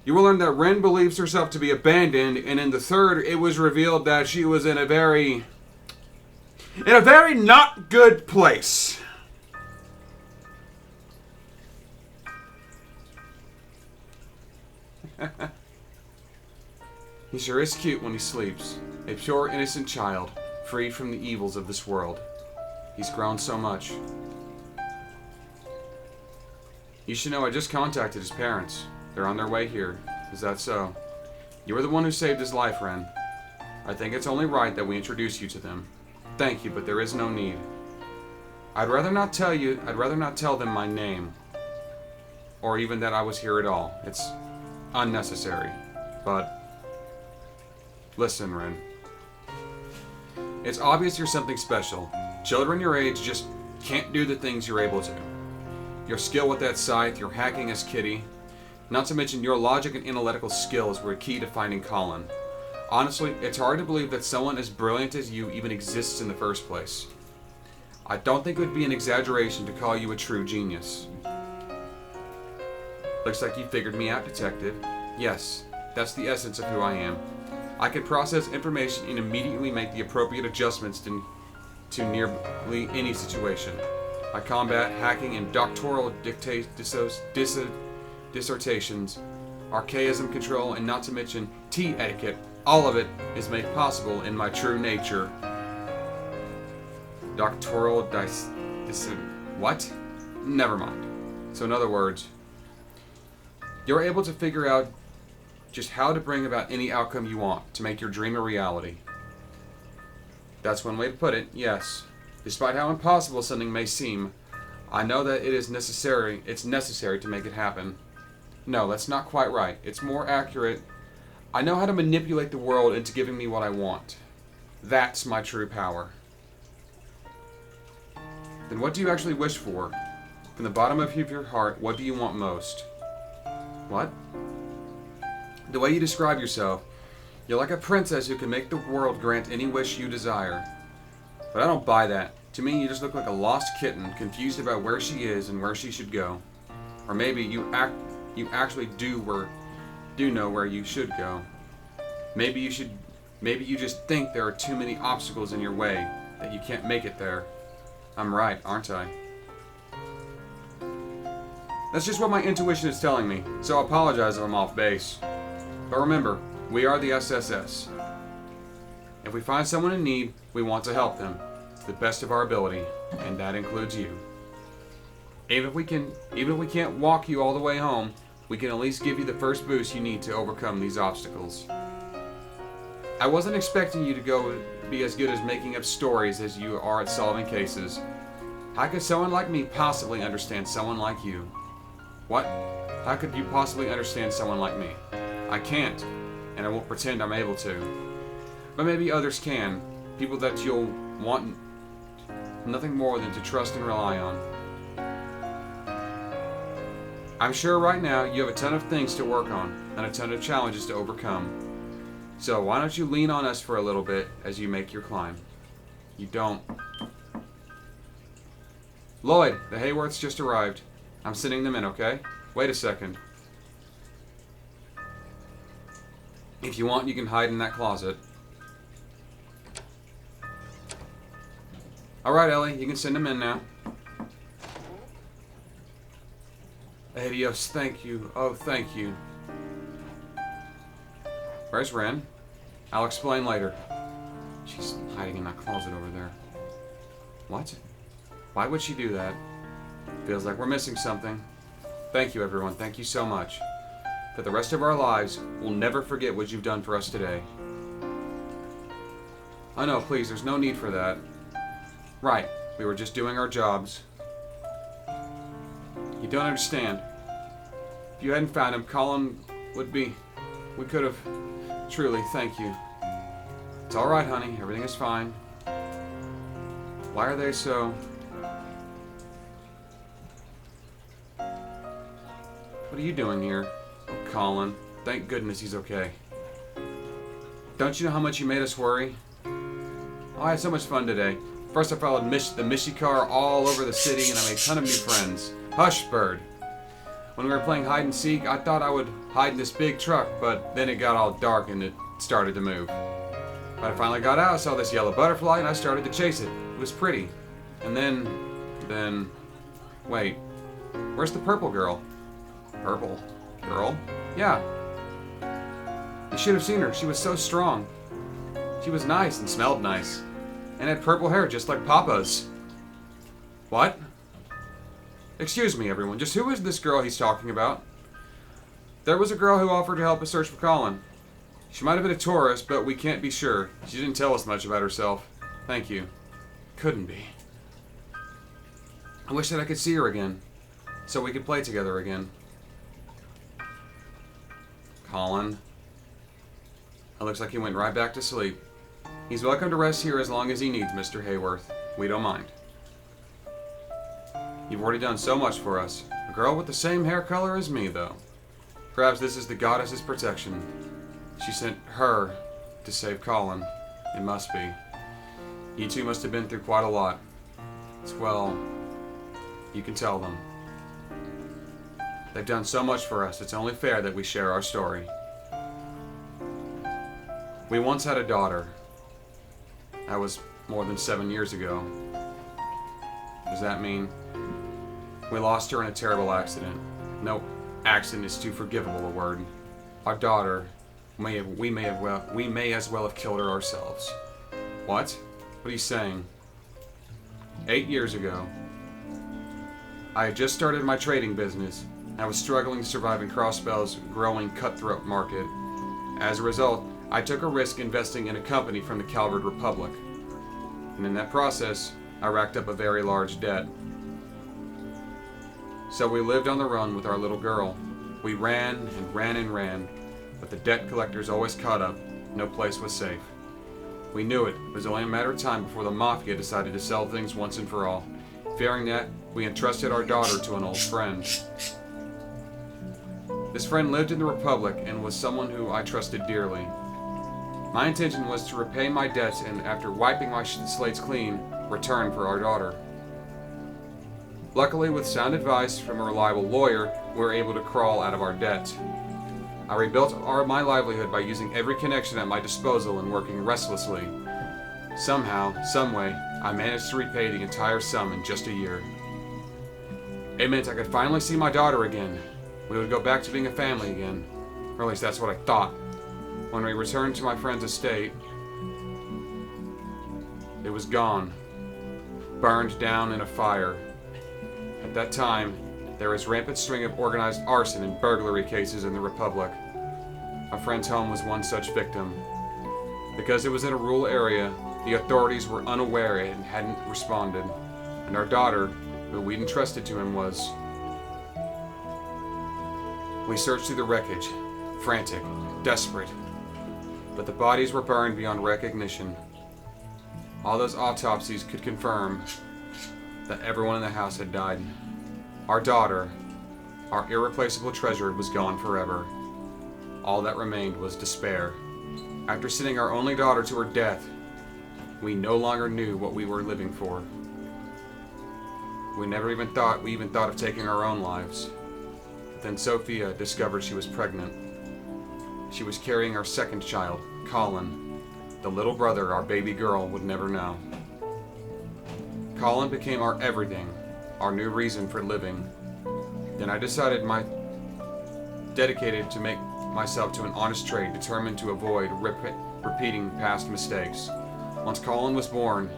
Speaker 1: you will learn that Ren believes herself to be abandoned, and in the third, it was revealed that she was in a very not good place. He sure is cute when he sleeps. A pure, innocent child, freed from the evils of this world. He's grown so much. You should know I just contacted his parents. They're on their way here. Is that so? You were the one who saved his life, Ren. I think it's only right that we introduce you to them. Thank you, but there is no need. I'd rather not tell them my name. Or even that I was here at all. It's unnecessary. But listen, Ren. It's obvious you're something special. Children your age just can't do the things you're able to. Your skill with that scythe, your hacking as Kitty, not to mention your logic and analytical skills were key to finding Colin. Honestly, it's hard to believe that someone as brilliant as you even exists in the first place. I don't think it would be an exaggeration to call you a true genius. Looks like you figured me out, Detective. Yes, that's the essence of who I am. I can process information and immediately make the appropriate adjustments to nearly any situation. My combat, hacking, and doctoral dissertations, archaism control, and not to mention tea etiquette, all of it is made possible in my true nature. Doctoral what? Never mind. So in other words, you're able to figure out just how to bring about any outcome you want to make your dream a reality. That's one way to put it, yes. Despite how impossible something may seem, I know that it's necessary to make it happen. No, that's not quite right. It's more accurate. I know how to manipulate the world into giving me what I want. That's my true power. Then what do you actually wish for? From the bottom of your heart, what do you want most? What? The way you describe yourself, You're like a princess who can make the world grant any wish you desire. But I don't buy that. To me, you just look like a lost kitten, confused about where she is and where she should go. Or maybe you actually do know where you should go. Maybe you just think there are too many obstacles in your way, that you can't make it there. I'm right, aren't I? That's just what my intuition is telling me, so I apologize if I'm off base. But remember, we are the SSS. If we find someone in need, we want to help them to the best of our ability, and that includes you. Even if we can't walk you all the way home, we can at least give you the first boost you need to overcome these obstacles. I wasn't expecting you to be as good as making up stories as you are at solving cases. How could someone like me possibly understand someone like you? What? How could you possibly understand someone like me? I can't, and I won't pretend I'm able to. But maybe others can. People that you'll want nothing more than to trust and rely on. I'm sure right now you have a ton of things to work on and a ton of challenges to overcome. So why don't you lean on us for a little bit as you make your climb? You don't. Lloyd, the Hayworths just arrived. I'm sending them in, okay? Wait a second. If you want, you can hide in that closet. Alright, Ellie, you can send them in now. Adios, thank you. Oh, thank you. Where's Ren? I'll explain later. She's hiding in that closet over there. What? Why would she do that? Feels like we're missing something. Thank you, everyone. Thank you so much. For the rest of our lives, we'll never forget what you've done for us today. Oh no, please, there's no need for that. Right, we were just doing our jobs. You don't understand. If you hadn't found him, Colin would be... We could have... Truly, thank you. It's alright, honey. Everything is fine. Why are they so... What are you doing here? Oh, Colin. Thank goodness he's okay. Don't you know how much you made us worry? Oh, I had so much fun today. First I followed the Mishi car all over the city and I made a ton of new friends. Hush, Bird. When we were playing hide and seek, I thought I would hide in this big truck, but then it got all dark and it started to move. But I finally got out, saw this yellow butterfly, and I started to chase it. It was pretty. And then... Wait. Where's the purple girl? Purple girl? Yeah. You should have seen her. She was so strong. She was nice and smelled nice. And had purple hair just like Papa's. What? Excuse me, everyone. Just who is this girl he's talking about? There was a girl who offered to help us search for Colin. She might have been a tourist, but we can't be sure. She didn't tell us much about herself. Thank you. Couldn't be. I wish that I could see her again, so we could play together again. Colin. It looks like he went right back to sleep. He's welcome to rest here as long as he needs, Mr. Hayworth. We don't mind. You've already done so much for us. A girl with the same hair color as me, though. Perhaps this is the goddess's protection. She sent her to save Colin. It must be. You two must have been through quite a lot. Well, you can tell them. They've done so much for us, it's only fair that we share our story. We once had a daughter. That was more than 7 years ago. Does that mean... We lost her in a terrible accident. No, accident is too forgivable a word. Our daughter, we may as well have killed her ourselves. What? What are you saying? 8 years ago, I had just started my trading business. I was struggling to survive in Crossbell's growing cutthroat market. As a result, I took a risk investing in a company from the Calvert Republic. And in that process, I racked up a very large debt. So we lived on the run with our little girl. We ran and ran and ran, but the debt collectors always caught up. No place was safe. We knew it. It was only a matter of time before the Mafia decided to sell things once and for all. Fearing that, we entrusted our daughter to an old friend. This friend lived in the Republic and was someone who I trusted dearly. My intention was to repay my debts and, after wiping my slates clean, return for our daughter. Luckily, with sound advice from a reliable lawyer, we were able to crawl out of our debt. I rebuilt my livelihood by using every connection at my disposal and working restlessly. Somehow, someway, I managed to repay the entire sum in just a year. It meant I could finally see my daughter again. We would go back to being a family again. Or at least that's what I thought. When we returned to my friend's estate, it was gone, burned down in a fire. At that time, there was rampant string of organized arson and burglary cases in the Republic. My friend's home was one such victim. Because it was in a rural area, the authorities were unaware and hadn't responded, and our daughter, who we'd entrusted to him, was... We searched through the wreckage, frantic, desperate, but the bodies were burned beyond recognition. All those autopsies could confirm that everyone in the house had died. Our daughter, our irreplaceable treasure, was gone forever. All that remained was despair. After sending our only daughter to her death, we no longer knew what we were living for. We even thought of taking our own lives. Then Sophia discovered she was pregnant. She was carrying our second child, Colin, the little brother our baby girl would never know. Colin became our everything, our new reason for living. Then I decided dedicated to make myself to an honest trade, determined to avoid repeating past mistakes. Once Colin was born,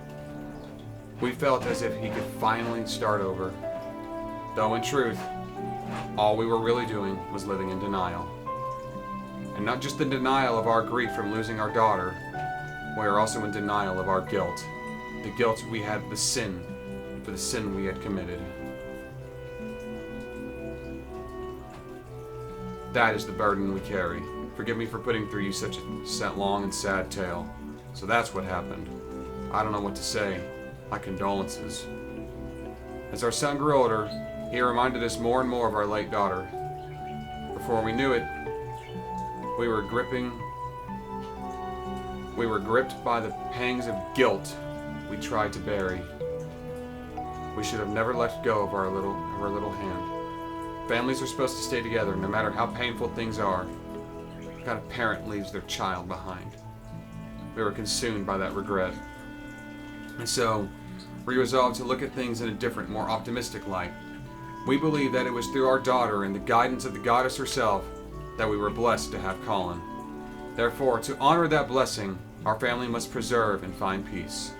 Speaker 1: we felt as if he could finally start over. Though in truth, all we were really doing was living in denial. And not just the denial of our grief from losing our daughter, we are also in denial of our guilt. The guilt we had for the sin we had committed. That is the burden we carry. Forgive me for putting through you such a long and sad tale. So that's what happened. I don't know what to say. My condolences. As our son grew older, he reminded us more and more of our late daughter. Before we knew it, we were gripped by the pangs of guilt we tried to bury. We should have never let go of our little hand. Families are supposed to stay together, no matter how painful things are. What kind of parent leaves their child behind? We were consumed by that regret. And so, we resolved to look at things in a different, more optimistic light. We believe that it was through our daughter and the guidance of the goddess herself that we were blessed to have Colin. Therefore, to honor that blessing, our family must preserve and find peace.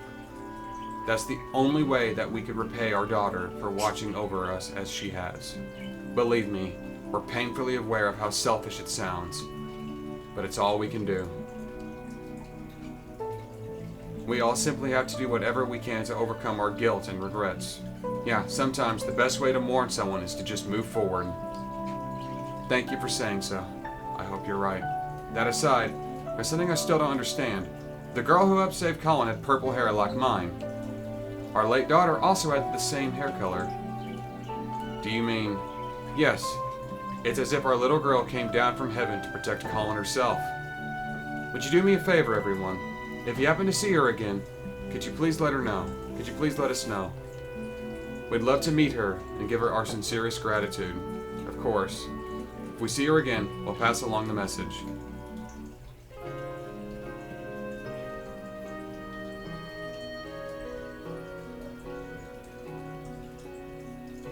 Speaker 1: That's the only way that we could repay our daughter for watching over us as she has. Believe me, we're painfully aware of how selfish it sounds, but it's all we can do. We all simply have to do whatever we can to overcome our guilt and regrets. Yeah, sometimes the best way to mourn someone is to just move forward. Thank you for saying so. I hope you're right. That aside, there's something I still don't understand. The girl who helped save Colin had purple hair like mine. Our late daughter also had the same hair color. Do you mean... Yes. It's as if our little girl came down from heaven to protect Colin herself. Would you do me a favor, everyone? If you happen to see her again, could you please let her know? Could you please let us know? We'd love to meet her and give her our sincerest gratitude. Of course. If we see her again, we'll pass along the message.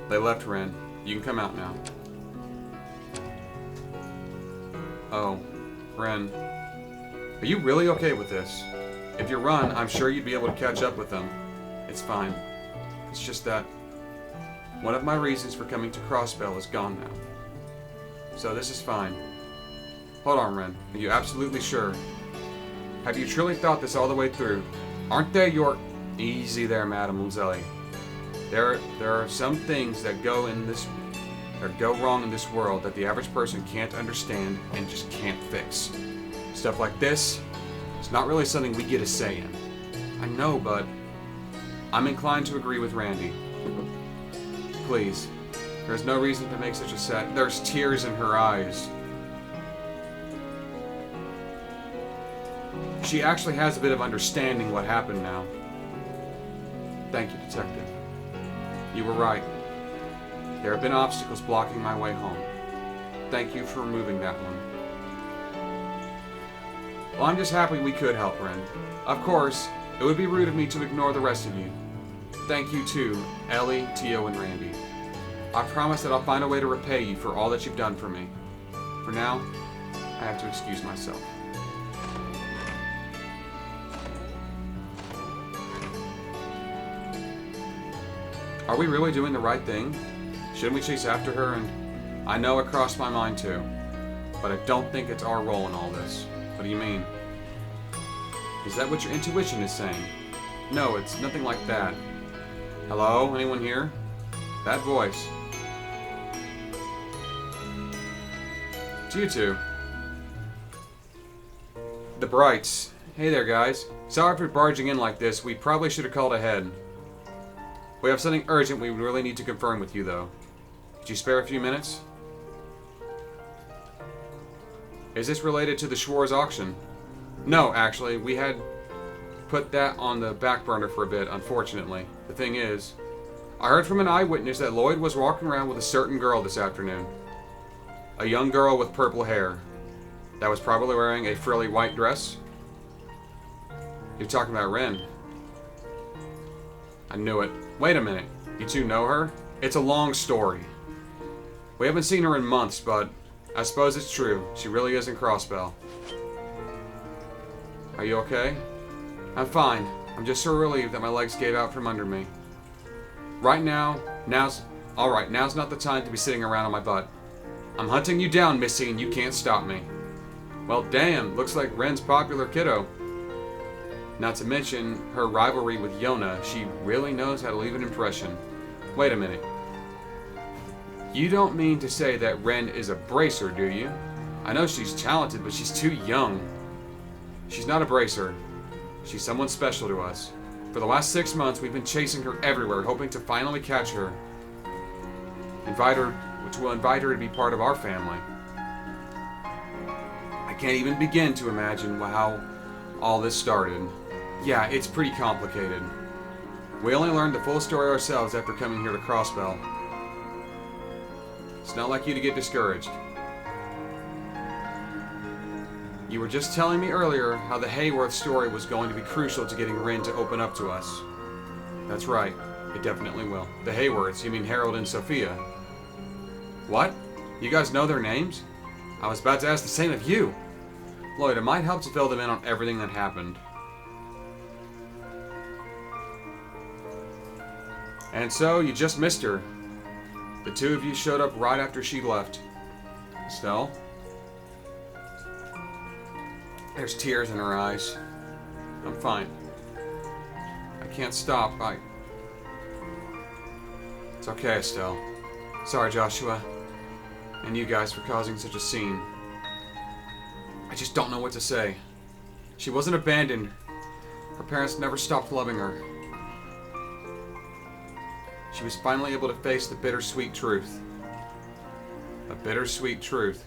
Speaker 1: They left, Ren. You can come out now. Oh, Ren. Are you really okay with this? If you run, I'm sure you'd be able to catch up with them. It's fine. It's just that one of my reasons for coming to Crossbell is gone now. So this is fine. Hold on, Ren. Are you absolutely sure? Have you truly thought this all the way through? Aren't they your... Easy there, Madame Luzelli. There are some things that go wrong in this world that the average person can't understand and just can't fix. Stuff like this, it's not really something we get a say in. I know, but I'm inclined to agree with Randy. Please, there's no reason to make such a sad... There's tears in her eyes. She actually has a bit of understanding what happened now. Thank you, Detective. You were right. There have been obstacles blocking my way home. Thank you for removing that one. Well, I'm just happy we could help, Ren. Of course, it would be rude of me to ignore the rest of you. Thank you too, Ellie, Tio, and Randy. I promise that I'll find a way to repay you for all that you've done for me. For now, I have to excuse myself. Are we really doing the right thing? Shouldn't we chase after her? And I know it crossed my mind too, but I don't think it's our role in all this. What do you mean? Is that what your intuition is saying? No, it's nothing like that. Hello? Anyone here? That voice. It's you two. The Brights. Hey there, guys. Sorry for barging in like this. We probably should have called ahead. We have something urgent we really need to confirm with you, though. Could you spare a few minutes? Is this related to the Schwarz auction? No, actually. We had put that on the back burner for a bit, unfortunately. The thing is, I heard from an eyewitness that Lloyd was walking around with a certain girl this afternoon. A young girl with purple hair. That was probably wearing a frilly white dress. You're talking about Ren. I knew it. Wait a minute. You two know her? It's a long story. We haven't seen her in months, but I suppose it's true. She really is in Crossbell. Are you okay? I'm fine. I'm just so relieved that my legs gave out from under me. Now's not the time to be sitting around on my butt. I'm hunting you down, Missy, and you can't stop me. Well, damn, looks like Ren's popular kiddo. Not to mention her rivalry with Yona, she really knows how to leave an impression. Wait a minute. You don't mean to say that Ren is a bracer, do you? I know she's talented, but she's too young. She's not a bracer. She's someone special to us. For the last 6 months, we've been chasing her everywhere, hoping to finally catch her. Which will invite her to be part of our family. I can't even begin to imagine how all this started. Yeah, it's pretty complicated. We only learned the full story ourselves after coming here to Crossbell. It's not like you to get discouraged. You were just telling me earlier how the Hayworth story was going to be crucial to getting Ren to open up to us. That's right. It definitely will. The Hayworths, you mean Harold and Sophia. What? You guys know their names? I was about to ask the same of you. Lloyd, it might help to fill them in on everything that happened. And so, you just missed her. The two of you showed up right after she left. Estelle? There's tears in her eyes. I'm fine. I can't stop. It's okay, Estelle. Sorry, Joshua. And you guys for causing such a scene. I just don't know what to say. She wasn't abandoned. Her parents never stopped loving her. She was finally able to face the bittersweet truth. A bittersweet truth.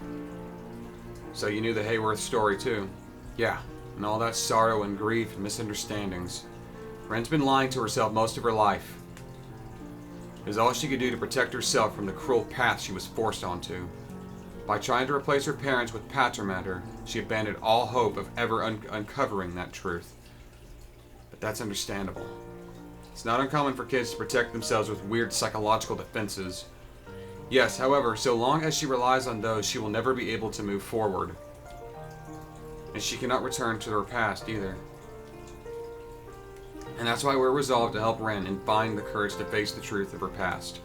Speaker 1: So you knew the Hayworth story too? Yeah, and all that sorrow and grief and misunderstandings. Ren's been lying to herself most of her life. It was all she could do to protect herself from the cruel path she was forced onto. By trying to replace her parents with Patermatter, she abandoned all hope of ever uncovering that truth. But that's understandable. It's not uncommon for kids to protect themselves with weird psychological defenses. Yes, however, so long as she relies on those, she will never be able to move forward. And she cannot return to her past either. And that's why we're resolved to help Ren in finding the courage to face the truth of her past.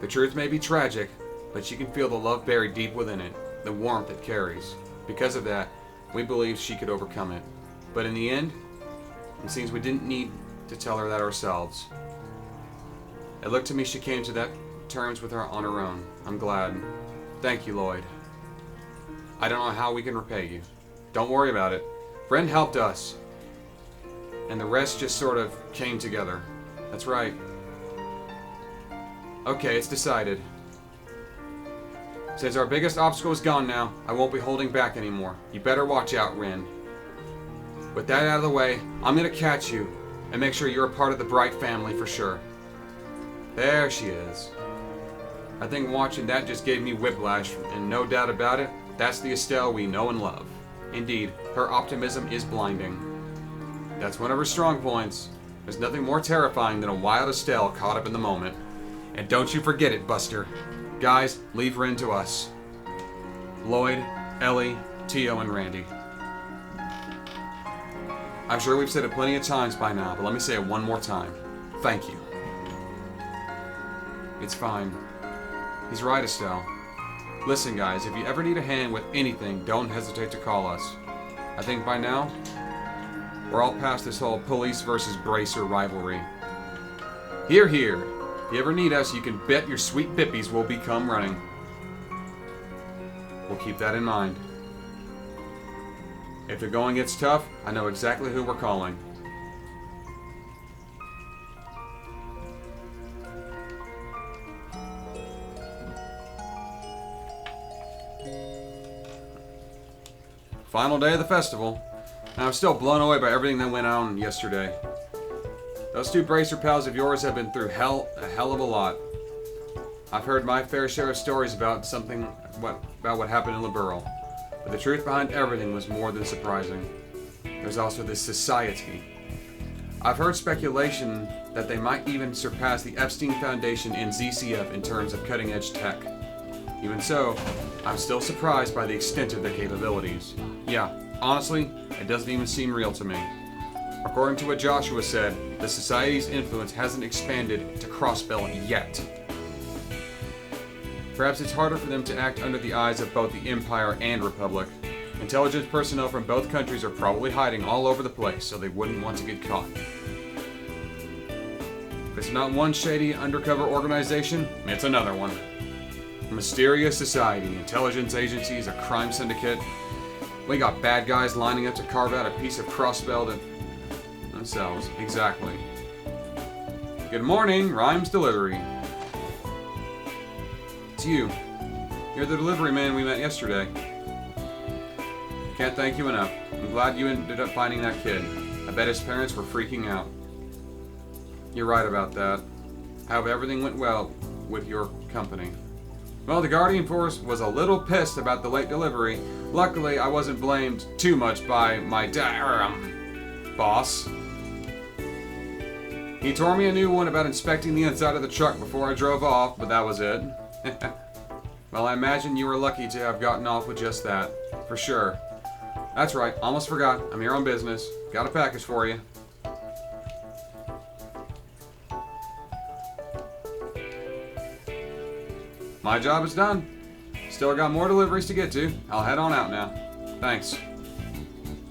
Speaker 1: The truth may be tragic, but she can feel the love buried deep within it, the warmth it carries. Because of that, we believe she could overcome it. But in the end, it seems we didn't need to tell her that ourselves. It looked to me she came to that terms with her on her own. I'm glad. Thank you, Lloyd. I don't know how we can repay you. Don't worry about it. Ren helped us. And the rest just sort of came together. That's right. Okay, it's decided. Since our biggest obstacle is gone now, I won't be holding back anymore. You better watch out, Ren. With that out of the way, I'm gonna catch you and make sure you're a part of the Bright family for sure. There she is. I think watching that just gave me whiplash, and no doubt about it, that's the Estelle we know and love. Indeed, her optimism is blinding. That's one of her strong points. There's nothing more terrifying than a wild Estelle caught up in the moment. And don't you forget it, Buster. Guys, leave her in to us. Lloyd, Ellie, Tio, and Randy. I'm sure we've said it plenty of times by now, but let me say it one more time. Thank you. It's fine. He's right, Estelle. Listen, guys, if you ever need a hand with anything, don't hesitate to call us. I think by now, we're all past this whole police versus bracer rivalry. Hear, hear. If you ever need us, you can bet your sweet bippies will be come running. We'll keep that in mind. If the going gets tough, I know exactly who we're calling. Final day of the festival. And I'm still blown away by everything that went on yesterday. Those two bracer pals of yours have been through a hell of a lot. I've heard my fair share of stories about what happened in Liberal. But the truth behind everything was more than surprising. There's also this society. I've heard speculation that they might even surpass the Epstein Foundation in ZCF in terms of cutting-edge tech. Even so, I'm still surprised by the extent of their capabilities. Yeah, honestly, it doesn't even seem real to me. According to what Joshua said, the Society's influence hasn't expanded to Crossbell yet. Perhaps it's harder for them to act under the eyes of both the Empire and Republic. Intelligence personnel from both countries are probably hiding all over the place, so they wouldn't want to get caught. If it's not one shady undercover organization, it's another one. A mysterious society, intelligence agencies, a crime syndicate. We got bad guys lining up to carve out a piece of Crossbell to themselves. Exactly. Good morning, Rhymes Delivery. It's you. You're the delivery man we met yesterday. Can't thank you enough. I'm glad you ended up finding that kid. I bet his parents were freaking out. You're right about that. I hope everything went well with your company. Well, the Guardian Force was a little pissed about the late delivery. Luckily, I wasn't blamed too much by my boss. He tore me a new one about inspecting the inside of the truck before I drove off, but that was it. Well, I imagine you were lucky to have gotten off with just that. For sure. That's right, almost forgot. I'm here on business. Got a package for you. My job is done. Still got more deliveries to get to. I'll head on out now. Thanks.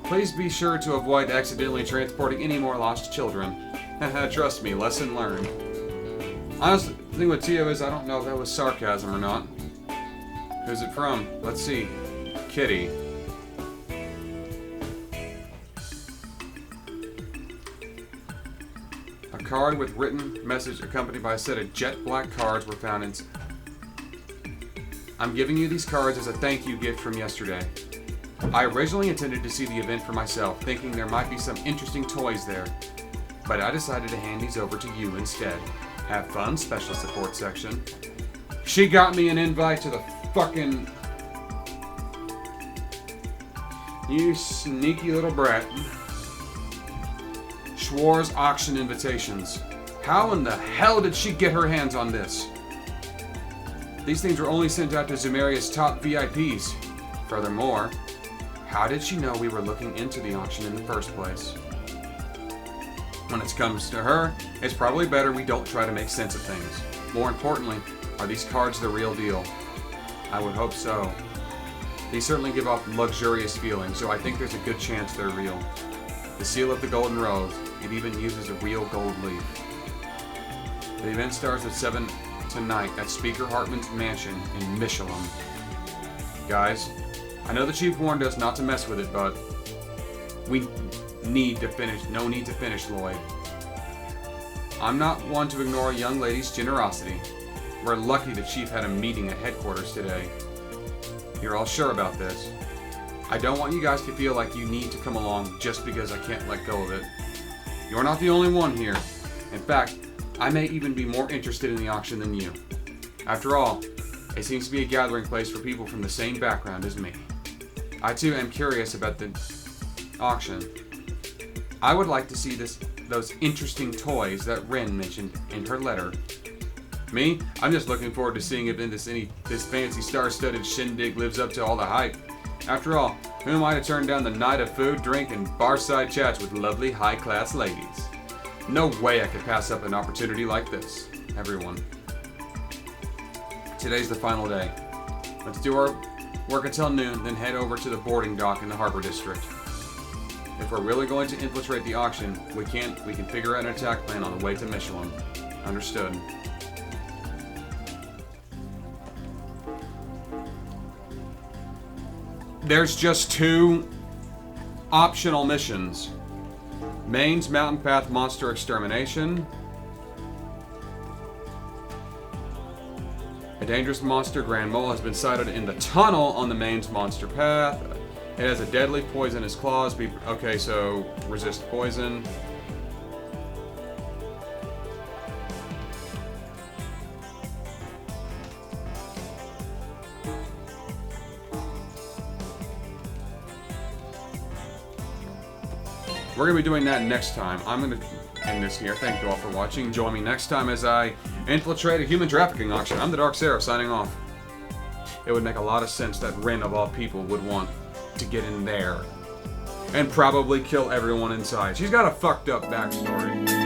Speaker 1: Please be sure to avoid accidentally transporting any more lost children. Trust me, lesson learned. Honestly, the thing with Tio is I don't know if that was sarcasm or not. Who's it from? Let's see. Kitty. A card with written message accompanied by a set of jet black cards were found in... I'm giving you these cards as a thank you gift from yesterday. I originally intended to see the event for myself, thinking there might be some interesting toys there. But I decided to hand these over to you instead. Have fun, Special Support Section. She got me an invite to the fucking... You sneaky little brat. Schwarz auction invitations. How in the hell did she get her hands on this? These things were only sent out to Zumeria's top VIPs. Furthermore, how did she know we were looking into the auction in the first place? When it comes to her, it's probably better we don't try to make sense of things. More importantly, are these cards the real deal? I would hope so. They certainly give off luxurious feelings, so I think there's a good chance they're real. The seal of the Golden Rose, it even uses a real gold leaf. The event starts at 7 tonight at Speaker Hartman's mansion in Michelin. Guys, I know the chief warned us not to mess with it, but we need to finish. No need to finish, Lloyd. I'm not one to ignore a young lady's generosity. We're lucky the chief had a meeting at headquarters today. You're all sure about this? I don't want you guys to feel like you need to come along just because I can't let go of it. You're not the only one here. In fact, I may even be more interested in the auction than you. After all, it seems to be a gathering place for people from the same background as me. I too am curious about the auction. I would like to see those interesting toys that Ren mentioned in her letter. Me? I'm just looking forward to seeing if this fancy star-studded shindig lives up to all the hype. After all, who am I to turn down the night of food, drink, and bar-side chats with lovely, high-class ladies? No way I could pass up an opportunity like this, everyone. Today's the final day. Let's do our work until noon, then head over to the boarding dock in the Harbor District. If we're really going to infiltrate the auction, we can figure out an attack plan on the way to Michelin. Understood. There's just 2 optional missions. Maine's Mountain Path Monster Extermination. A dangerous monster Grand Mole has been sighted in the tunnel on the Maine's Monster Path. It has a deadly poisonous claws. Okay, so resist poison. We're going to be doing that next time. I'm going to end this here. Thank you all for watching. Join me next time as I infiltrate a human trafficking auction. I'm the TheDarkSeraph signing off. It would make a lot of sense that Ren, of all people, would want to get in there and probably kill everyone inside. She's got a fucked up backstory.